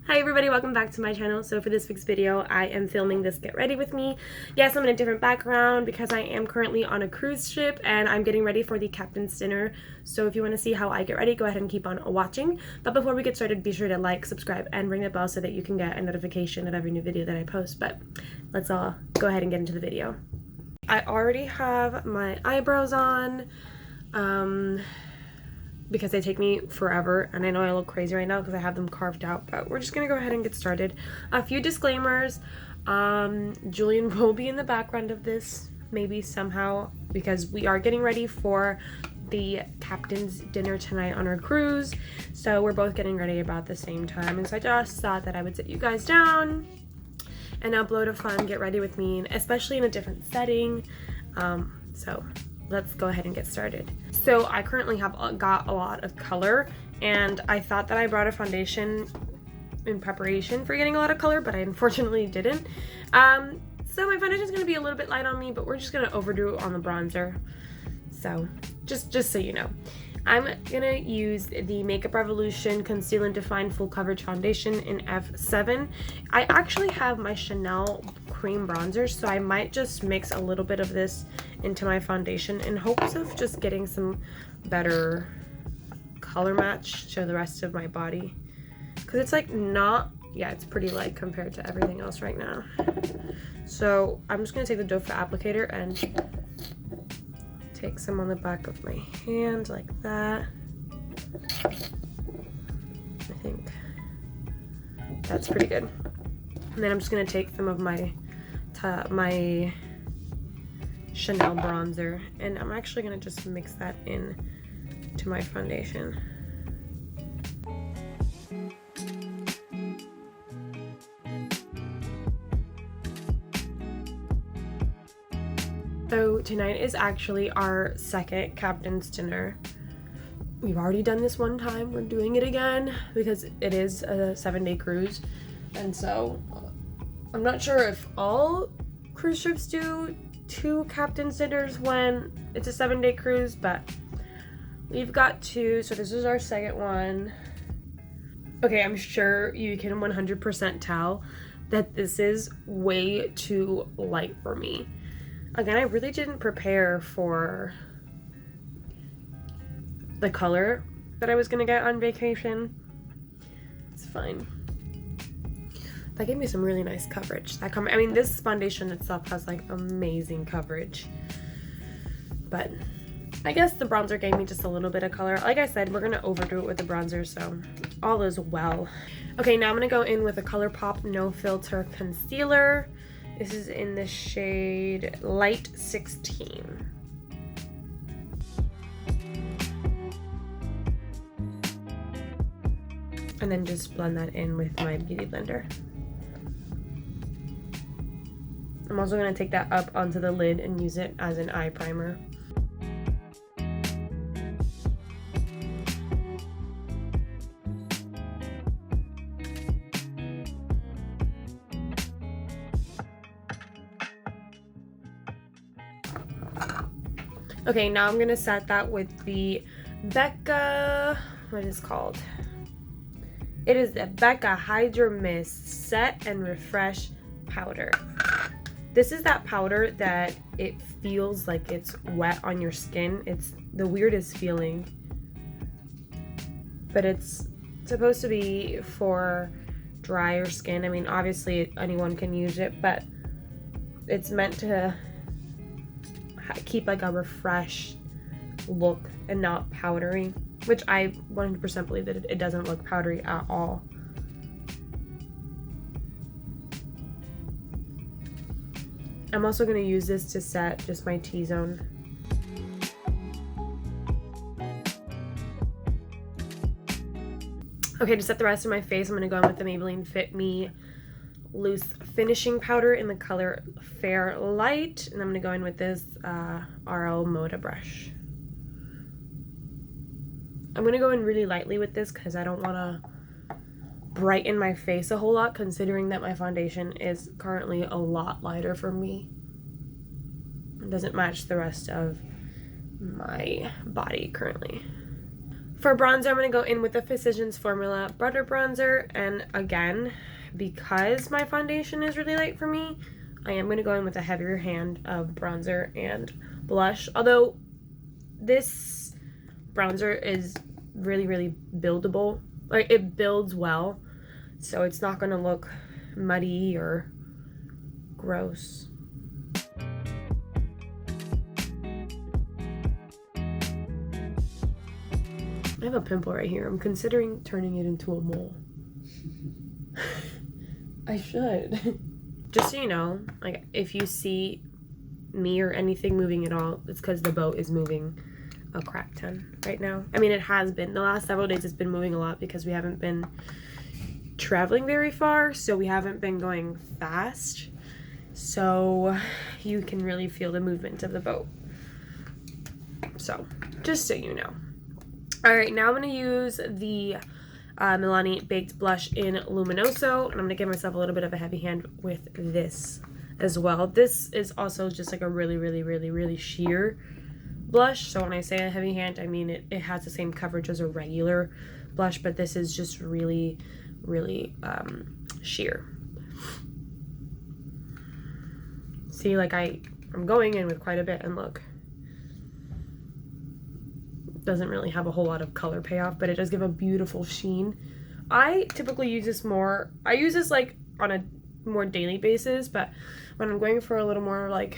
Hi everybody, welcome back to my channel. So for this week's video, I am filming this Get Ready With Me. Yes, I'm in a different background because I am currently on a cruise ship and I'm getting ready for the captain's dinner. So if you want to see how I get ready, go ahead and keep on watching. But before we get started, be sure to like, subscribe, and ring the bell so that you can get a notification of every new video that I post. But let's all go ahead and get into the video. I already have my eyebrows on. Because they take me forever, and I know I look crazy right now because I have them carved out, but we're just gonna go ahead and get started. A few disclaimers. Ji-Eun will be in the background of this, maybe somehow, because we are getting ready for the captain's dinner tonight on our cruise, so we're both getting ready about the same time, and so I just thought that I would sit you guys down and upload a fun Get Ready With Me, especially in a different setting. So let's go ahead and get started. So I currently have got a lot of color, and I thought that I brought a foundation in preparation for getting a lot of color, but I unfortunately didn't. So my foundation is going to be a little bit light on me, but we're just going to overdo it on the bronzer. So just so you know, I'm gonna use the Makeup Revolution Conceal and Define Full Coverage Foundation in F7. I actually have my Chanel cream bronzer, so I might just mix a little bit of this into my foundation in hopes of just getting some better color match to the rest of my body. Because it's like not, yeah, it's pretty light compared to everything else right now. So I'm just gonna take the doe foot applicator and take some on the back of my hand like that. I think that's pretty good. And then I'm just gonna take some of my Chanel bronzer, and I'm actually gonna just mix that in to my foundation. So tonight is actually our second captain's dinner. We've already done this one time. We're doing it again because it is a 7-day cruise. And so I'm not sure if all cruise ships do 2 captain's dinners when it's a 7-day cruise, but we've got 2. So this is our second one. Okay, I'm sure you can 100% tell that this is way too light for me. Again, I really didn't prepare for the color that I was gonna get on vacation. It's fine. That gave me some really nice coverage. I mean, this foundation itself has like amazing coverage, but I guess the bronzer gave me just a little bit of color. Like I said, we're gonna overdo it with the bronzer, so all is well. Okay, now I'm gonna go in with a ColourPop No Filter Concealer. This is in the shade Light 16. And then just blend that in with my beauty blender. I'm also going to take that up onto the lid and use it as an eye primer. Okay, now I'm gonna set that with the Becca, what is it called? It is the Becca Hydra Mist Set and Refresh Powder. This is that powder that it feels like it's wet on your skin. It's the weirdest feeling, but it's supposed to be for drier skin. I mean, obviously anyone can use it, but it's meant to keep like a refreshed look and not powdery, which I 100% believe that it doesn't look powdery at all. I'm also going to use this to set just my T-zone. Okay, to set the rest of my face, I'm going to go in with the Maybelline Fit Me Loose Finishing Powder in the color Fair Light, and I'm going to go in with this RL Moda brush. I'm going to go in really lightly with this because I don't want to brighten my face a whole lot, considering that my foundation is currently a lot lighter for me. It doesn't match the rest of my body currently. For bronzer, I'm going to go in with the Physicians Formula Butter Bronzer. And again, because my foundation is really light for me, I am going to go in with a heavier hand of bronzer and blush. Although this bronzer is really, really buildable. Like, it builds well, so it's not going to look muddy or gross. I have a pimple right here. I'm considering turning it into a mole. I should. Just so you know, like, if you see me or anything moving at all, it's because the boat is moving a crap ton right now. I mean, it has been. The last several days it's been moving a lot because we haven't been traveling very far, so we haven't been going fast. So you can really feel the movement of the boat. So, just so you know. Alright, now I'm going to use the Milani Baked Blush in Luminoso, and I'm going to give myself a little bit of a heavy hand with this as well. This is also just like a really, really, really, really sheer blush. So when I say a heavy hand, I mean it has the same coverage as a regular blush, but this is just really, really sheer. See, like I'm going in with quite a bit, and look. Doesn't really have a whole lot of color payoff, but it does give a beautiful sheen. I typically use this more, I use this like on a more daily basis, but when I'm going for a little more like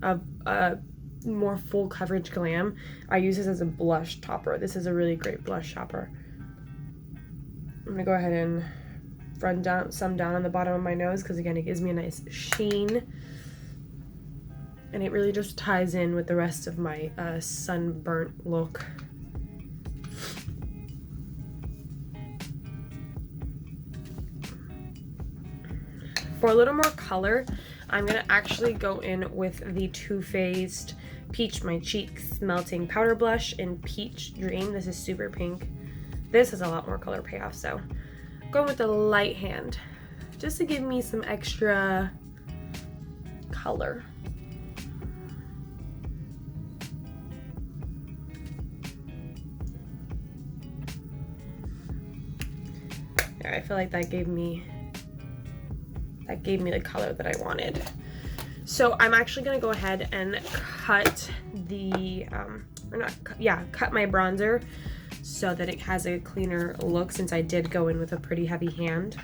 a more full coverage glam, I use this as a blush topper. This is a really great blush topper. I'm gonna go ahead and run down some down on the bottom of my nose because again, it gives me a nice sheen. And it really just ties in with the rest of my sunburnt look. For a little more color, I'm going to actually go in with the Too Faced Peach My Cheeks Melting Powder Blush in Peach Dream. This is super pink. This has a lot more color payoff, so going with the light hand just to give me some extra color. I feel like that gave me the color that I wanted. So I'm actually gonna go ahead and cut the cut my bronzer so that it has a cleaner look, since I did go in with a pretty heavy hand.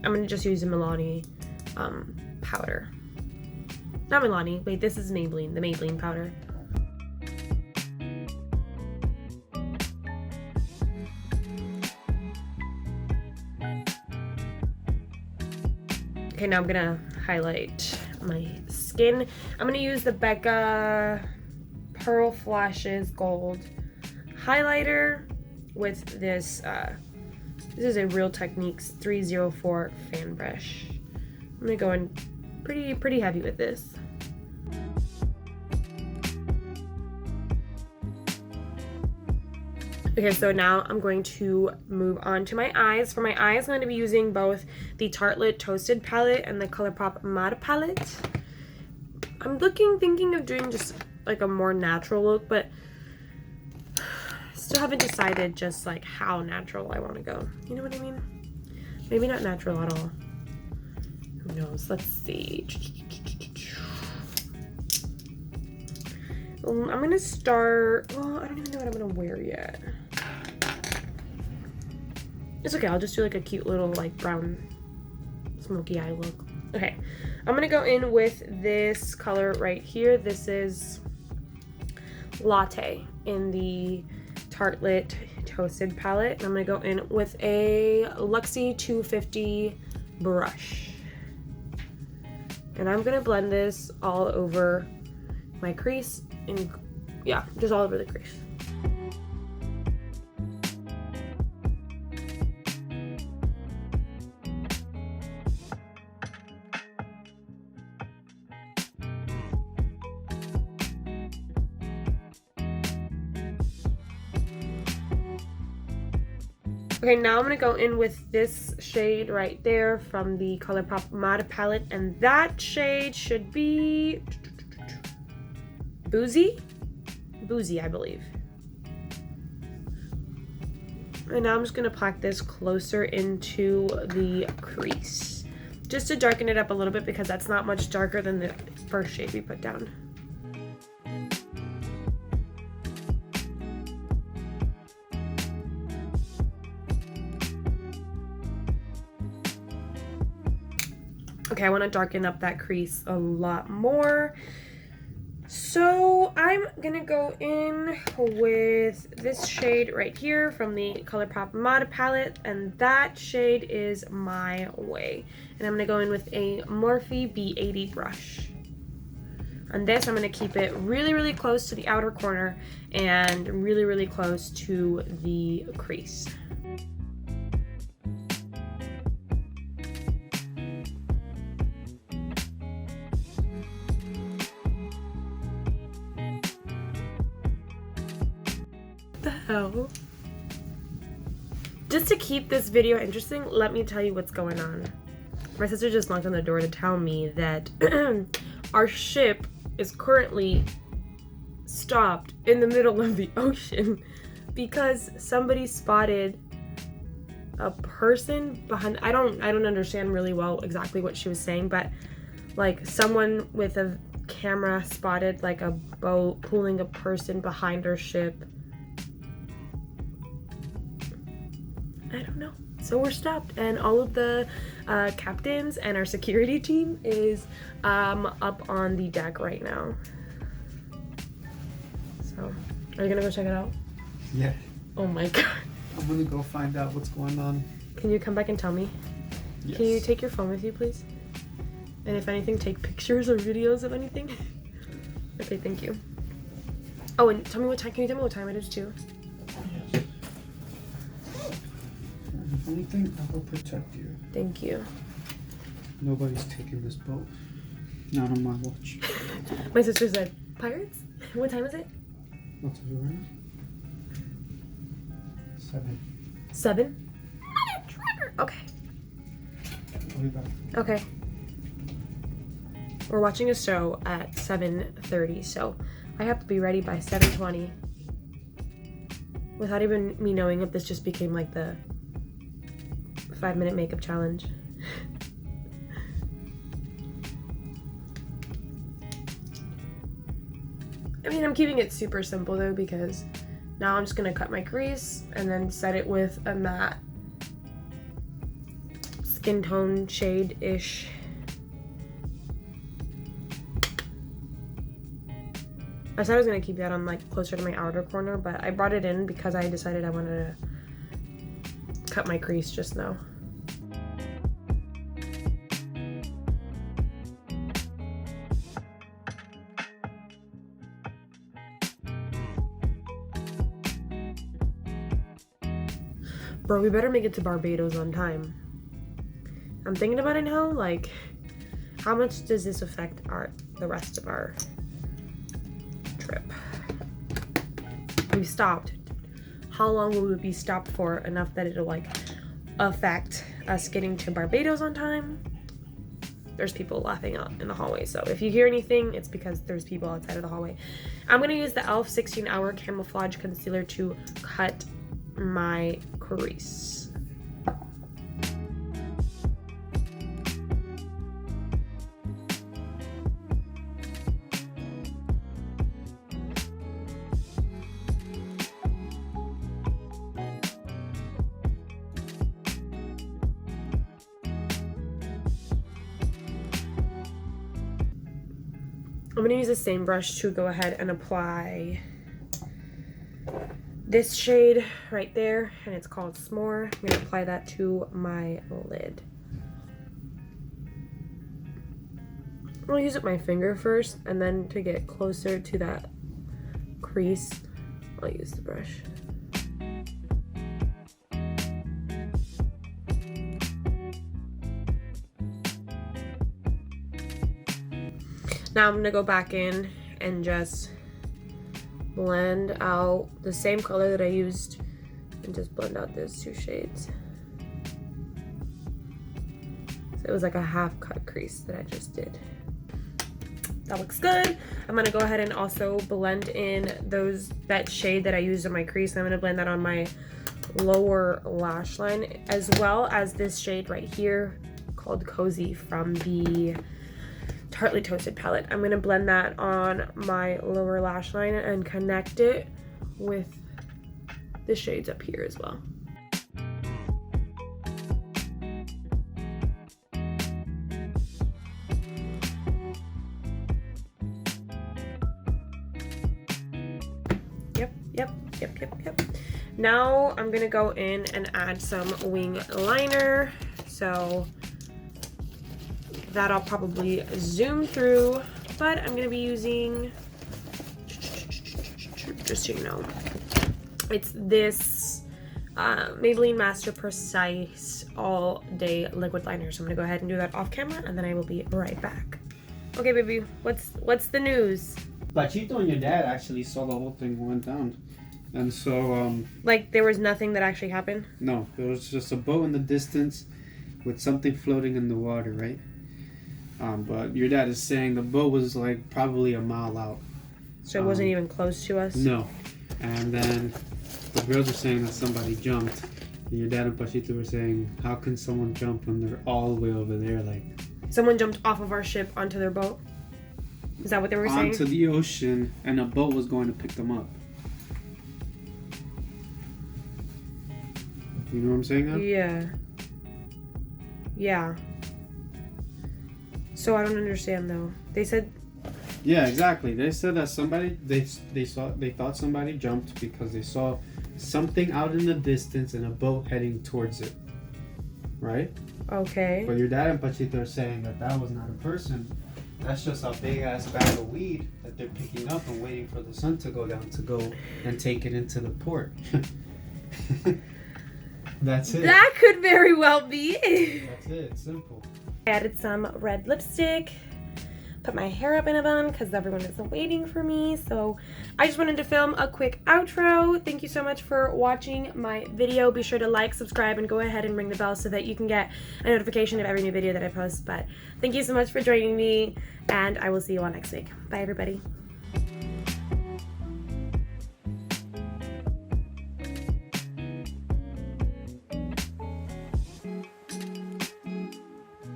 I'm gonna just use a Milani powder. Not Milani, wait, this is Maybelline, the Maybelline powder. Okay, now I'm gonna highlight my skin. I'm gonna use the Becca Pearl Flashes Gold highlighter with this, this is a Real Techniques 304 fan brush. I'm gonna go in pretty heavy with this. Okay, so now I'm going to move on to my eyes. For my eyes, I'm going to be using both the Tartelette Toasted palette and the ColourPop Matte palette. I'm thinking of doing just like a more natural look, but still haven't decided just like how natural I want to go. You know what I mean? Maybe not natural at all. Who knows? Let's see. I'm gonna start, well, I don't even know what I'm gonna wear yet. It's okay, I'll just do like a cute little like brown smoky eye look. Okay, I'm gonna go in with this color right here. This is Latte in the Tartelette Toasted palette. And I'm gonna go in with a Luxie 250 brush. And I'm gonna blend this all over my crease, and yeah, just all over the crease. Okay, now I'm gonna go in with this shade right there from the ColourPop Matte palette, and that shade should be Boozy, I believe. And now I'm just gonna pack this closer into the crease, just to darken it up a little bit, because that's not much darker than the first shade we put down. Okay, I want to darken up that crease a lot more. So I'm gonna go in with this shade right here from the ColourPop Mod palette, and that shade is My Way. And I'm gonna go in with a Morphe B80 brush. On this, I'm gonna keep it really, really close to the outer corner and really, really close to the crease. The hell? Just to keep this video interesting, let me tell you what's going on. My sister just knocked on the door to tell me that our ship is currently stopped in the middle of the ocean because somebody spotted a person behind. I don't understand really well exactly what she was saying, but like someone with a camera spotted like a boat pulling a person behind our ship. I don't know. So we're stopped, and all of the captains and our security team is up on the deck right now. So, are you gonna go check it out? Yeah. Oh my god. I'm gonna go find out what's going on. Can you come back and tell me? Yes. Can you take your phone with you, please? And if anything, take pictures or videos of anything. Okay, thank you. Oh, and tell me what time. Can you tell me what time it is too? Yes. If anything, I will protect you. Thank you. Nobody's taking this boat. Not on my watch. My sister said, pirates? What time is it? What's it right? 7. 7? Okay. I'll be back. Okay. We're watching a show at 7:30, so I have to be ready by 7:20. Without even me knowing it, this just became like the 5-minute makeup challenge. I mean, I'm keeping it super simple though, because now I'm just gonna cut my crease and then set it with a matte skin tone shade-ish. I said I was gonna keep that on like closer to my outer corner, but I brought it in because I decided I wanted to cut my crease just now. Bro, we better make it to Barbados on time. I'm thinking about it now, like, how much does this affect the rest of our trip? We stopped. How long will we be stopped for enough that it'll like affect us getting to Barbados on time? There's people laughing out in the hallway, so if you hear anything, it's because there's people outside of the hallway. I'm gonna use the e.l.f. 16-Hour Camouflage Concealer to cut my crease. I'm gonna use the same brush to go ahead and apply this shade right there, and it's called S'more. I'm gonna apply that to my lid. I'll use it with my finger first, and then to get closer to that crease, I'll use the brush. Now I'm gonna go back in and just blend out the same color that I used and just blend out those two shades. So it was like a half cut crease that I just did. That looks good. I'm gonna go ahead and also blend in that shade that I used on my crease. I'm gonna blend that on my lower lash line, as well as this shade right here called Cozy from the Tartly Toasted palette. I'm gonna blend that on my lower lash line and connect it with the shades up here as well. Yep. Now I'm gonna go in and add some wing liner. So that I'll probably zoom through, but I'm gonna be using, just so you know, it's this Maybelline Master Precise All Day Liquid Liner. So I'm gonna go ahead and do that off camera, and then I will be right back. Okay, baby, what's the news? Pachito and your dad actually saw the whole thing went down. And so, like, there was nothing that actually happened? No, there was just a boat in the distance with something floating in the water, right? But your dad is saying the boat was like probably a mile out. So it wasn't even close to us? No. And then the girls are saying that somebody jumped. And your dad and Pachito were saying, how can someone jump when they're all the way over there? Like, someone jumped off of our ship onto their boat? Is that what they were saying? Onto the ocean, and a boat was going to pick them up. You know what I'm saying now? Yeah. So I don't understand though. They said. Yeah, exactly. They said that somebody they thought somebody jumped because they saw something out in the distance and a boat heading towards it. Right? Okay. But your dad and Pachito are saying that was not a person. That's just a big ass bag of weed that they're picking up and waiting for the sun to go down to go and take it into the port. That's it. That could very well be. That's it. It's simple. I added some red lipstick. Put my hair up in a bun because everyone is waiting for me. So I just wanted to film a quick outro. Thank you so much for watching my video. Be sure to like, subscribe, and go ahead and ring the bell so that you can get a notification of every new video that I post. But thank you so much for joining me, and I will see you all next week. Bye, everybody.